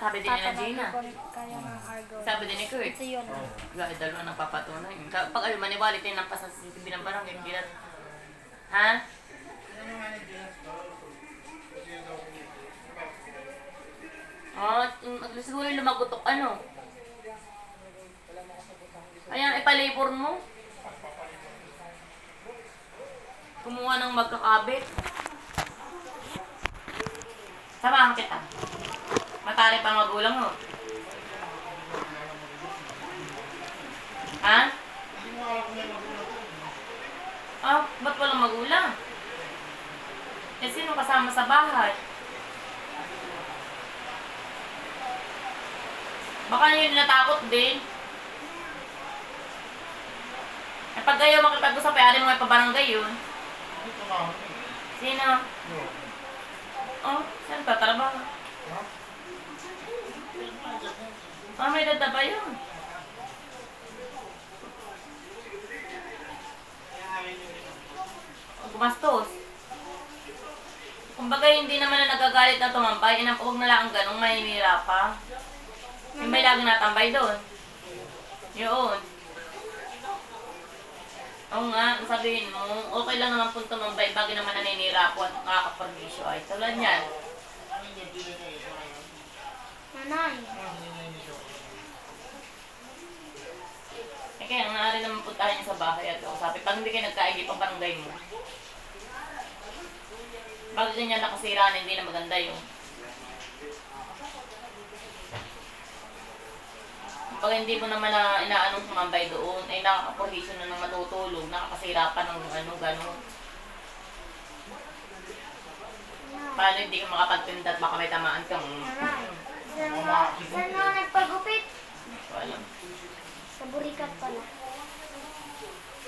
sabi din ni Gina. Kaya ng Argo. Sabi din ni Kurt. Ito yun. Gaya dalawa ng papatunay. Pag ayaw maniwala, tinampas sa CCTV ng barangay. Hindi na... Ha? Siguro yung lumagutok ano. Ayan, ipalabor mo. Kumuha ng magkakabit. Samahan kita. Matari pa magulang mo. Ha? Ah, ba't walang magulang? Eh, sino kasama sa bahay? Baka yun natakot din. Eh, pag kayo makipag-usap, ay alin mo may pabarangay yun. Sino? Oh, saan ka? Trabaho? Ah, may dada ba yun? Gumastos. Kumbaga, hindi naman na nagagalit na tumambay. Huwag na lang ganong mahinira pa. Yung may lagi natambay doon. Yun. Oo nga, sabihin mo, okay lang naman po tumambay, bagay naman naninira po at nakakapermisyo ay. Tulad yan. Nanay. Eh kaya, nga rin naman puntahan niyo sa bahay at sabi, pag hindi kayo nagkaigi pang barangay mo. Bago din yan nakasira na hindi na maganda yun. Pag hindi mo naman na inaanong kumambay doon, ay nakaka-provision na ng matutulog, nakakasira pa ng ano, gano'n. Paano hindi ka makapagtinda at baka may tamaan kang... Saan mo nagpagupit? Wala. Sa Burikat pala.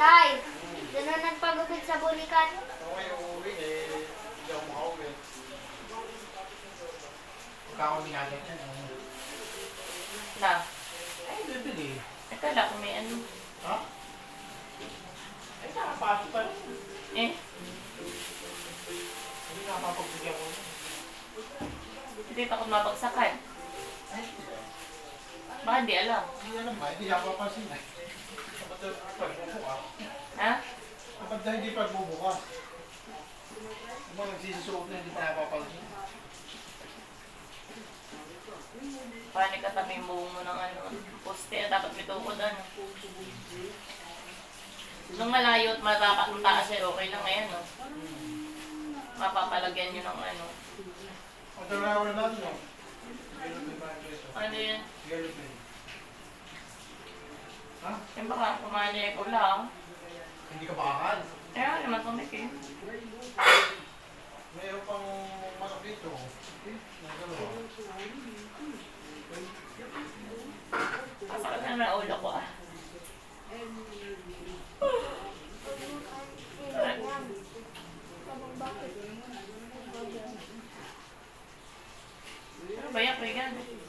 Tay, doon na nagpagupit sa Burikat. Okay, uuwi eh. Hindi ako makauwi. Pagka ako ginagay yan. Na? Ay, bibili. Akala ko may ano. Ha? Ay, nakapasok pa rin. Eh, Hindi nakapagbigyan ko. hindi takot mapagsakan. Ay, Baka hindi alam. hindi alam ba? Hindi napapansin eh. Kapag pagbubukas. Ha? Kapag na hindi pagbubukas. Kung mga nagsisusuot na hindi napapansin. Paano katabi mo ng ano, poste na dapat may tukod ano. Nung malayo at mataas eh, okay lang ngayon, no? Mapapalagyan nyo ng ano. Ang dalawa na natin, no? Ano yun? Yellow pen. Ha? Eh baka kumanya ko lang. Hindi ka bakal. Eh ano naman tumik eh. Mayroon pang manok dito. Nagalawa. Masakit na na ulo ko ah. Ano ba yan? Kaya gano'n?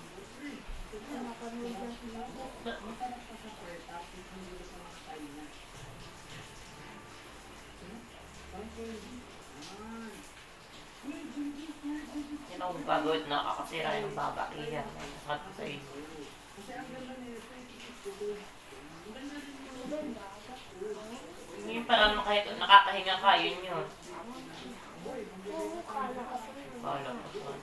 Yan ako gagawin na kakasira yung babakihan. Masakit ko sa iyo. Yung parang nakakahinga ka, yun yun. Oo, kala kasi. Bahala ka pa.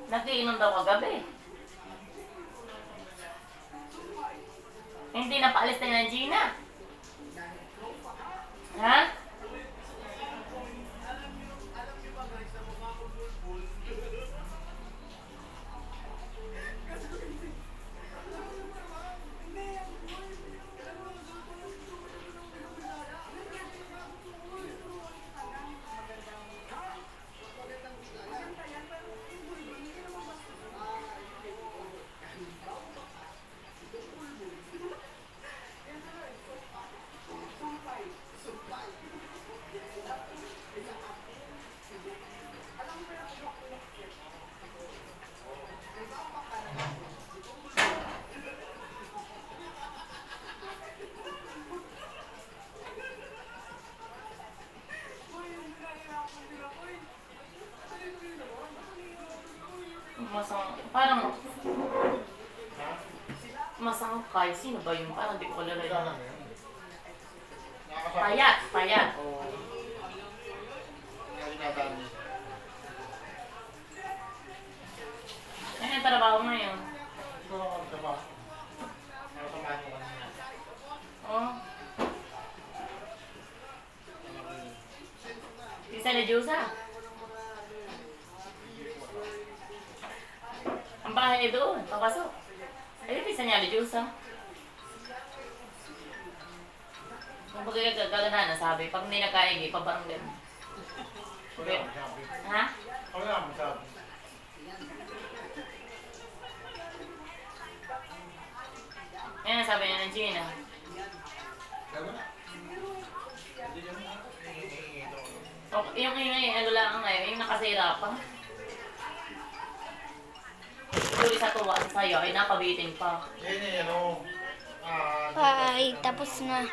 Nagiinom daw kagabi. Hindi na paalis tayo ng Gina. Ha? Parang masangkay. Sino ba yun? Parang di ko Kailangan kilala. mo yun. Nakakasama. Payat, payat. Oo. Kaya tinataan niya. Ano yung trabaho ngayon? Ito ang magtama. Nakasamahan mo kanina. Oh. Isa na Diyosa. Ang bahay doon, papasok. Ay, pisa niya na Diyosa. Kung pagkagagana, sabi, pag hindi nakaigi, pabaranggan. Wala akong sabi. Ha? Wala akong sabi. Yan ang sabi niya ng Gina. Gano'n na. Hindi yun na. Hihingi ito. O, yung ingay, ano lang ngayon, yung nakasira pa. Tuloy sa tuwa sa'yo, ay napabitin pa. Yan eh, ano. Ay, tapos na.